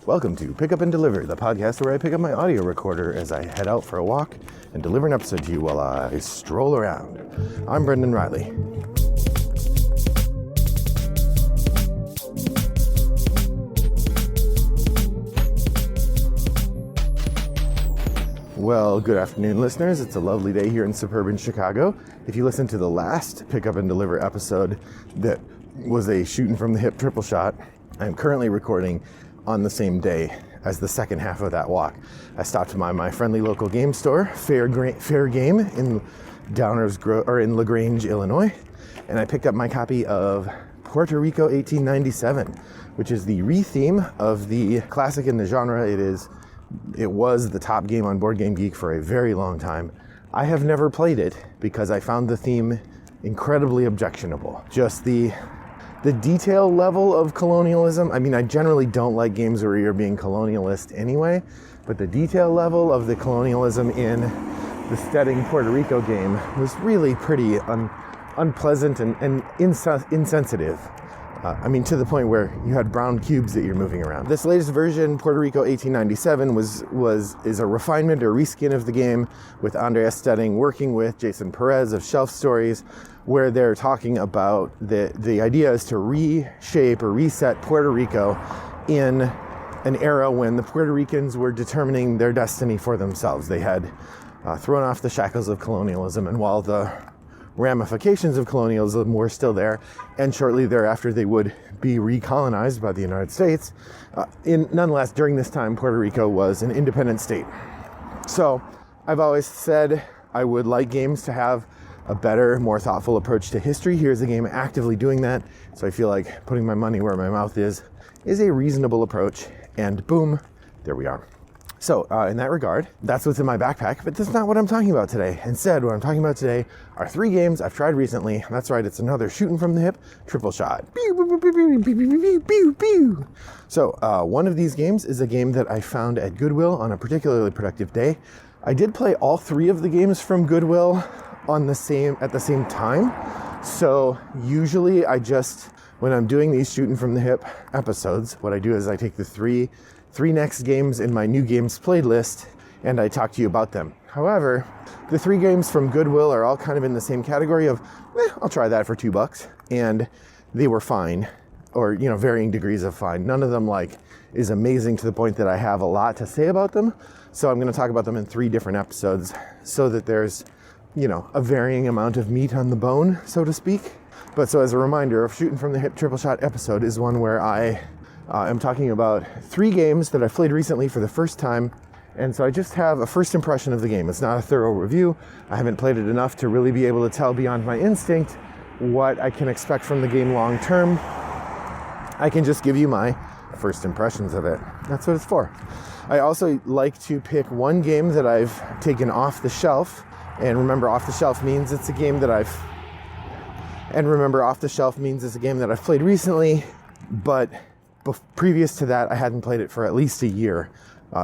Welcome to Pick Up and Deliver, the podcast where I pick up my audio recorder as I head out for a walk and deliver an episode to you while I stroll around. I'm Brendan Riley. Well, good afternoon, listeners. It's a lovely day here in suburban Chicago. If you listened to the last Pick Up and Deliver episode that was a shooting from the hip triple shot, I'm currently recording on the same day as the second half of that walk. I stopped by my friendly local game store, Fair Game in in LaGrange, Illinois, and I picked up my copy of Puerto Rico 1897, which is the re-theme of the classic in the genre. It was the top game on Board Game Geek for a very long time. I have never played it because I found the theme incredibly objectionable. Just the detail level of colonialism. I mean, I generally don't like games where you're being colonialist anyway, but the detail level of the colonialism in the Steading Puerto Rico game was really pretty unpleasant and insensitive. To the point where you had brown cubes that you're moving around. This latest version, Puerto Rico 1897, is a refinement or reskin of the game, with Andreas Steading working with Jason Perez of Shelf Stories, where they're talking about the idea is to reshape or reset Puerto Rico in an era when the Puerto Ricans were determining their destiny for themselves. They had thrown off the shackles of colonialism, and while the ramifications of colonialism were still there, and shortly thereafter they would be recolonized by the United States, nonetheless, during this time, Puerto Rico was an independent state. So I've always said I would like games to have a better, more thoughtful approach to history. Here's a game actively doing that, so I feel like putting my money where my mouth is a reasonable approach, and boom, there we are. So in that regard, that's what's in my backpack, but that's not what I'm talking about today. Instead, what I'm talking about today are 3 games I've tried recently. That's right, it's another shooting from the hip triple shot. So one of these games is a game that I found at Goodwill on a particularly productive day. I did play all 3 of the games from Goodwill at the same time. So usually when I'm doing these shooting from the hip episodes, what I do is I take the three next games in my new games played list and I talk to you about them. However, the 3 games from Goodwill are all kind of in the same category of, I'll try that for $2. And they were fine, or, varying degrees of fine. None of them is amazing to the point that I have a lot to say about them. So I'm going to talk about them in 3 different episodes so that there's, a varying amount of meat on the bone, so to speak. But so as a reminder, a shooting from the hip triple shot episode is one where I am talking about 3 games that I've played recently for the first time. And so I just have a first impression of the game. It's not a thorough review. I haven't played it enough to really be able to tell beyond my instinct what I can expect from the game long term. I can just give you my first impressions of it. That's what it's for. I also like to pick one game that I've taken off the shelf. And remember, off the shelf means it's a game that I've played recently, but previous to that, I hadn't played it for at least a year.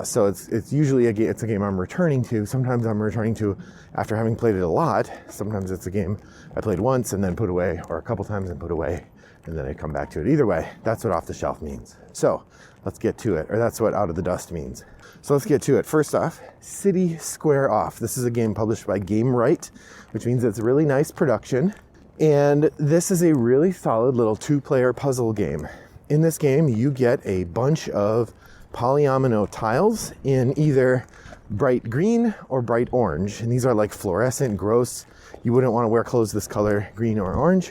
So it's usually a game I'm returning to. Sometimes I'm returning to after having played it a lot. Sometimes it's a game I played once and then put away, or a couple times and put away, and then I come back to it. Either way, that's what off the shelf means. So let's get to it, or that's what out of the dust means. So let's get to it. First off, City Square Off. This is a game published by Game Right, which means it's a really nice production. And this is a really solid little 2-player puzzle game. In this game, you get a bunch of polyomino tiles in either bright green or bright orange. And these are like fluorescent, gross. You wouldn't want to wear clothes this color, green or orange.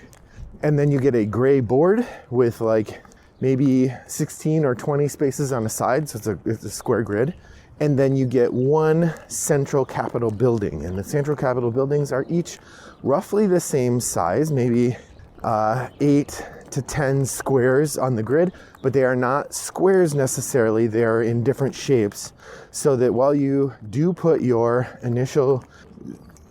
And then you get a gray board with maybe 16 or 20 spaces on the side. So it's a square grid. And then you get one central Capitol building. And the central Capitol buildings are each roughly the same size, maybe 8 to 10 squares on the grid, but they are not squares necessarily. They are in different shapes, so that while you do put your initial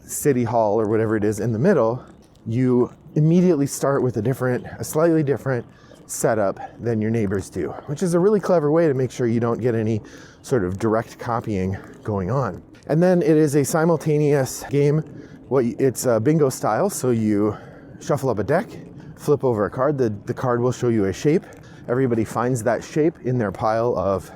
city hall or whatever it is in the middle, you immediately start with a slightly different setup than your neighbors do, which is a really clever way to make sure you don't get any sort of direct copying going on. And then it is a simultaneous game. It's bingo style, so you shuffle up a deck, flip over a card. The card will show you a shape, Everybody finds that shape in their pile of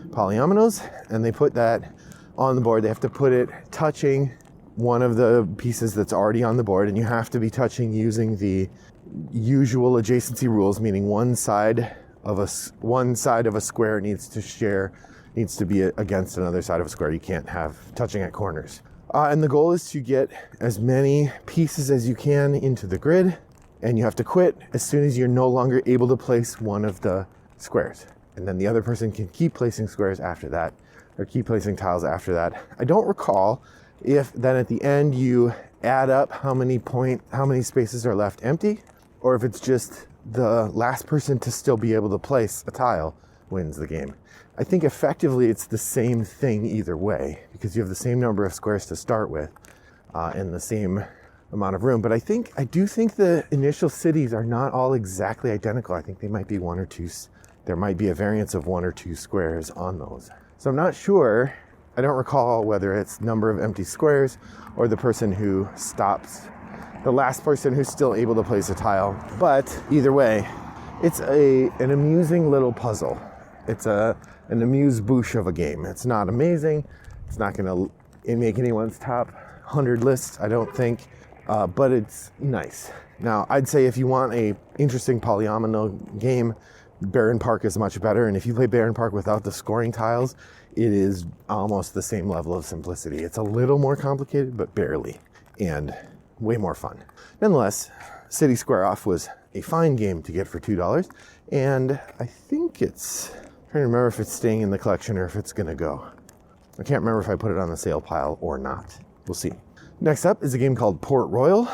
polyominoes, and they put that on the board. They have to put it touching one of the pieces that's already on the board, and you have to be touching using the usual adjacency rules, meaning one side of a square needs to be against another side of a square. You can't have touching at corners. And the goal is to get as many pieces as you can into the grid, and you have to quit as soon as you're no longer able to place one of the squares. And then the other person can keep placing squares after that, or keep placing tiles after that. I don't recall if then at the end you add up how many spaces are left empty, or if it's just the last person to still be able to place a tile wins the game. I think effectively it's the same thing either way, because you have the same number of squares to start with and the same amount of room. But I do think the initial cities are not all exactly identical. I think they might be there might be a variance of 1 or 2 squares on those. So I'm not sure. I don't recall whether it's number of empty squares or the person who stops, the last person who's still able to place a tile. But either way, it's an amusing little puzzle. It's an amuse-bouche of a game. It's not amazing. It's not going to make anyone's top 100 list, I don't think, but it's nice. Now, I'd say if you want a interesting polyomino game, Baron Park is much better. And if you play Baron Park without the scoring tiles, it is almost the same level of simplicity. It's a little more complicated, but barely, and way more fun. Nonetheless, City Square Off was a fine game to get for $2, and I think I'm trying to remember if it's staying in the collection or if it's gonna go. I can't remember if I put it on the sale pile or not. We'll see. Next up is a game called Port Royal.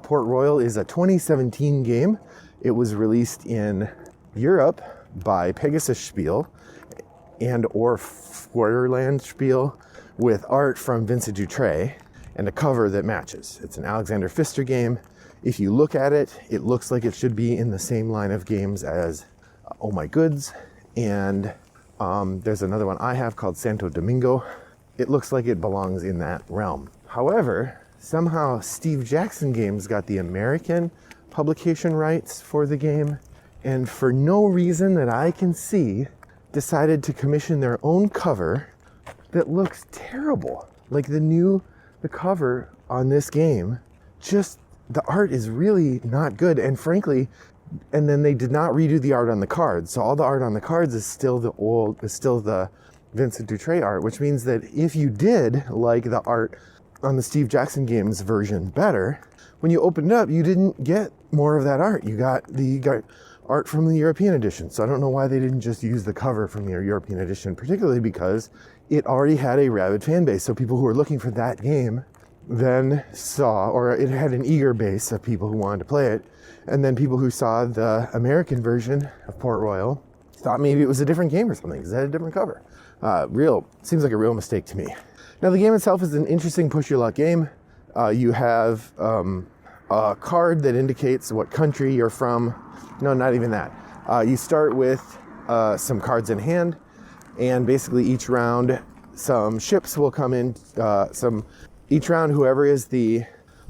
Port Royal is a 2017 game. It was released in Europe by Pegasus Spiel and or Feuerland Spiel with art from Vincent Dutrait and a cover that matches. It's an Alexander Pfister game. If you look at it, it looks like it should be in the same line of games as Oh My Goods, and there's another one I have called Santo Domingo. It looks like it belongs in that realm. However, somehow Steve Jackson Games got the American publication rights for the game, and for no reason that I can see, decided to commission their own cover that looks terrible. Like the cover on this game, just the art is really not good. And frankly, and then they did not redo the art on the cards. So all the art on the cards is still the Vincent Dutrait art, which means that if you did like the art on the Steve Jackson Games version better, when you opened it up, you didn't get more of that art. You got art from the European edition. So I don't know why they didn't just use the cover from the European edition, particularly because it already had a rabid fan base. So people who were looking for that game then saw, or it had an eager base of people who wanted to play it. And then people who saw the American version of Port Royal thought maybe it was a different game or something because it had a different cover. Seems like a real mistake to me. Now the game itself is an interesting push your luck game. You have a card that indicates what country you're from. No, not even that. You start with some cards in hand, and basically each round some ships will come in. Each round, whoever is the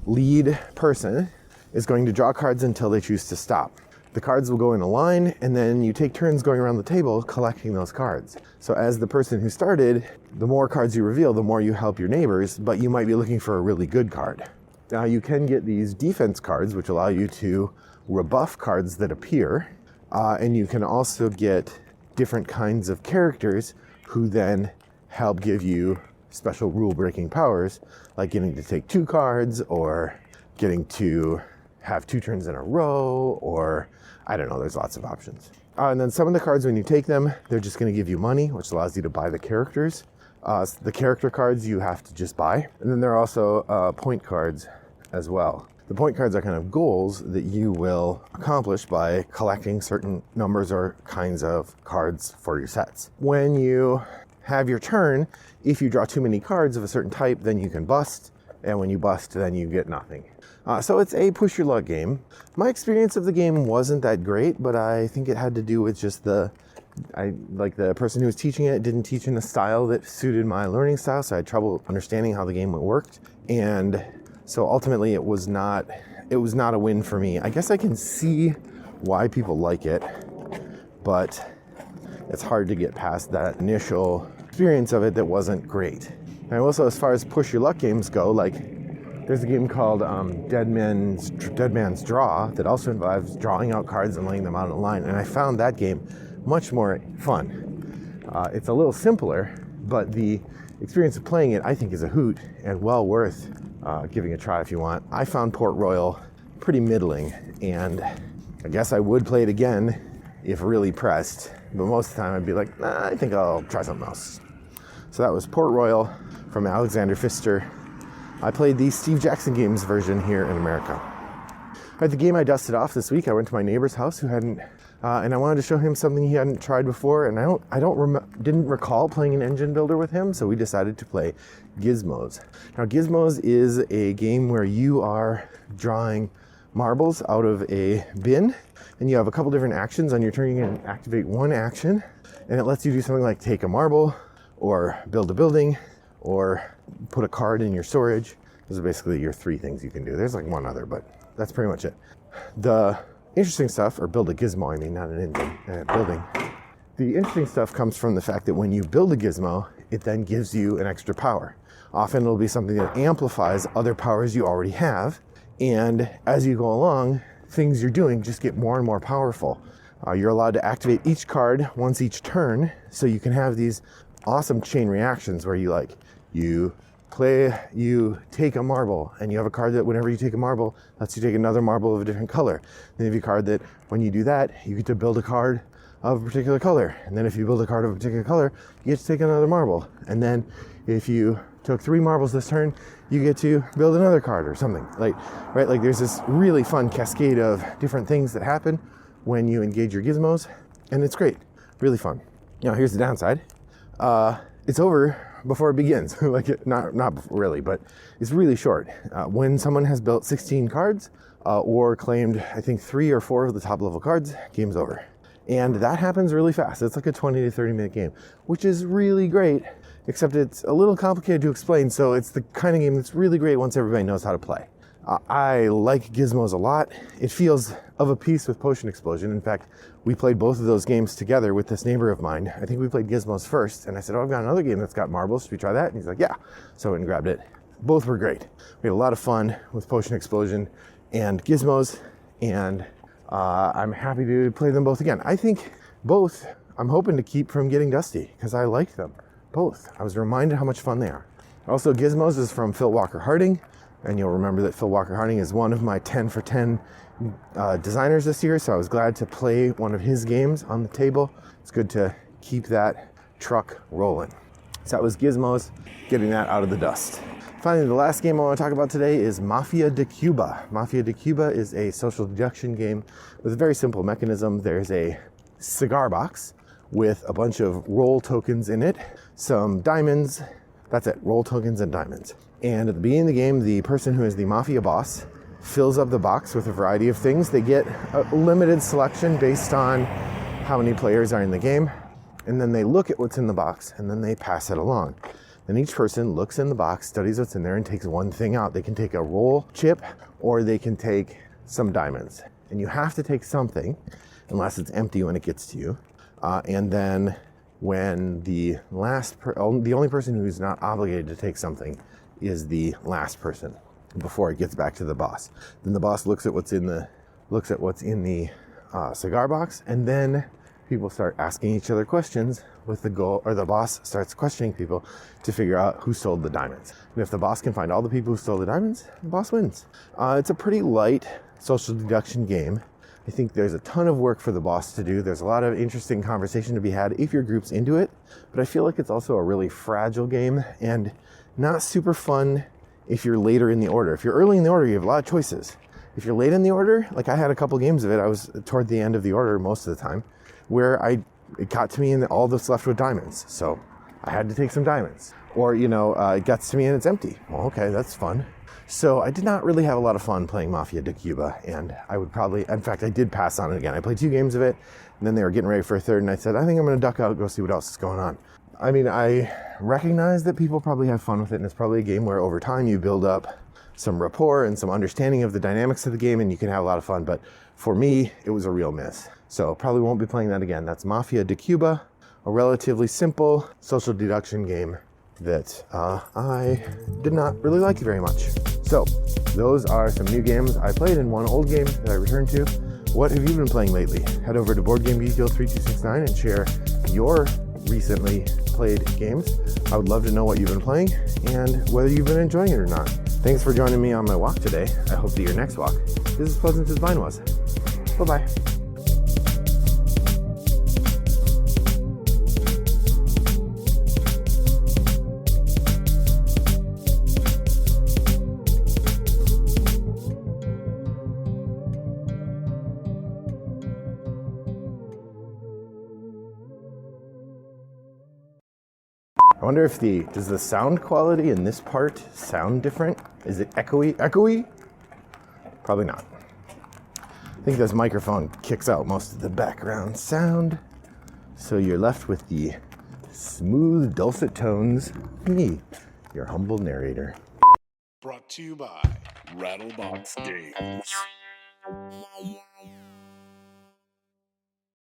lead person is going to draw cards until they choose to stop. The cards will go in a line, and then you take turns going around the table collecting those cards. So as the person who started, the more cards you reveal, the more you help your neighbors, but you might be looking for a really good card. Now you can get these defense cards, which allow you to rebuff cards that appear, and you can also get different kinds of characters who then help give you special rule-breaking powers, like getting to take 2 cards, or getting to have 2 turns in a row, or I don't know, there's lots of options. And then some of the cards, when you take them, they're just going to give you money, which allows you to buy the characters. The character cards you have to just buy. And then there are also point cards as well. The point cards are kind of goals that you will accomplish by collecting certain numbers or kinds of cards for your sets. When you have your turn, if you draw too many cards of a certain type, then you can bust. And when you bust, then you get nothing. So it's a push your luck game. My experience of the game wasn't that great, but I think it had to do with just the person who was teaching it didn't teach in a style that suited my learning style, so I had trouble understanding how the game worked. And so ultimately it was not a win for me. I guess I can see why people like it, but it's hard to get past that initial experience of it that wasn't great. And also, as far as push your luck games go, like there's a game called Dead Man's Draw that also involves drawing out cards and laying them out in a line, and I found that game much more fun. It's a little simpler, but the experience of playing it I think is a hoot and well worth giving a try if you want. I found Port Royal pretty middling, and I guess I would play it again if really pressed, but most of the time I'd be like, nah, I think I'll try something else. So that was Port Royal from Alexander Pfister. I played the Steve Jackson Games version here in America. All right, the game I dusted off this week, I went to my neighbor's house who hadn't, and I wanted to show him something he hadn't tried before, and didn't recall playing an engine builder with him, so we decided to play Gizmos. Now, Gizmos is a game where you are drawing marbles out of a bin, and you have a couple different actions. On your turn, you can activate one action, and it lets you do something like take a marble, or build a building, or put a card in your storage. Those are basically your three things you can do. There's like one other, but that's pretty much it. The interesting stuff, or build a gizmo, I mean, not an engine, building. The interesting stuff comes from the fact that when you build a gizmo, it then gives you an extra power. Often it'll be something that amplifies other powers you already have, and as you go along, things you're doing just get more and more powerful. You're allowed to activate each card once each turn, so you can have these awesome chain reactions where you take a marble, and you have a card that whenever you take a marble, lets you take another marble of a different color. Then you have a card that when you do that, you get to build a card of a particular color. And then if you build a card of a particular color, you get to take another marble. And then if you took 3 marbles this turn, you get to build another card or something. Like there's this really fun cascade of different things that happen when you engage your gizmos, and it's great, really fun. Now here's the downside. It's over before it begins. Not really, but it's really short. When someone has built 16 cards or claimed, I think 3 or 4 of the top level cards, game's over. And that happens really fast. It's like a 20 to 30 minute game, which is really great, except it's a little complicated to explain. So it's the kind of game that's really great once everybody knows how to play. I like Gizmos a lot. It feels of a piece with Potion Explosion. In fact, we played both of those games together with this neighbor of mine. I think we played Gizmos first, and I said, I've got another game that's got marbles. Should we try that? And he's like, yeah. So I went and grabbed it. Both were great. We had a lot of fun with Potion Explosion and Gizmos, and I'm happy to play them both again. I think both I'm hoping to keep from getting dusty, because I like them both. I was reminded how much fun they are. Also, Gizmos is from Phil Walker Harding. And you'll remember that Phil Walker Harding is one of my 10 for 10 designers this year, so I was glad to play one of his games on the table. It's good to keep that truck rolling. So that was Gizmos, getting that out of the dust. Finally, the last game I want to talk about today is Mafia de Cuba. Mafia de Cuba is a social deduction game with a very simple mechanism. There's a cigar box with a bunch of roll tokens in it, some diamonds. That's it, roll tokens and diamonds. And at the beginning of the game, the person who is the mafia boss fills up the box with a variety of things. They get a limited selection based on how many players are in the game. And then they look at what's in the box, and then they pass it along. Then each person looks in the box, studies what's in there, and takes one thing out. They can take a roll chip, or they can take some diamonds. And you have to take something, unless it's empty when it gets to you. And then when the only person who's not obligated to take something is the last person before it gets back to the boss. Then the boss looks at what's in the cigar box, and then people start asking each other questions with the goal, or the boss starts questioning people to figure out who stole the diamonds. And if the boss can find all the people who stole the diamonds, the boss wins. It's a pretty light social deduction game. I think there's a ton of work for the boss to do. There's a lot of interesting conversation to be had if your group's into it, but I feel like it's also a really fragile game and not super fun if you're later in the order. If you're early in the order, you have a lot of choices. If you're late in the order, like I had a couple games of it, I was toward the end of the order most of the time, where it got to me and all that's left with diamonds. So I had to take some diamonds. Or, it gets to me and it's empty. Well, okay, that's fun. So I did not really have a lot of fun playing Mafia de Cuba, and I did pass on it again. I played 2 games of it, and then they were getting ready for a third, and I said, I think I'm going to duck out, go see what else is going on. I mean, I recognize that people probably have fun with it, and it's probably a game where over time you build up some rapport and some understanding of the dynamics of the game, and you can have a lot of fun. But for me, it was a real miss. So probably won't be playing that again. That's Mafia de Cuba, a relatively simple social deduction game that I did not really like very much. So those are some new games I played and one old game that I returned to. What have you been playing lately? Head over to BoardGameGeekDeal3269 and share your recently played games. I would love to know what you've been playing and whether you've been enjoying it or not. Thanks for joining me on my walk today. I hope that your next walk is as pleasant as mine was. Bye-bye. I wonder if does the sound quality in this part sound different? Is it echoey? Echoey? Probably not. I think this microphone kicks out most of the background sound. So you're left with the smooth, dulcet tones of me, your humble narrator. Brought to you by Rattlebox Games.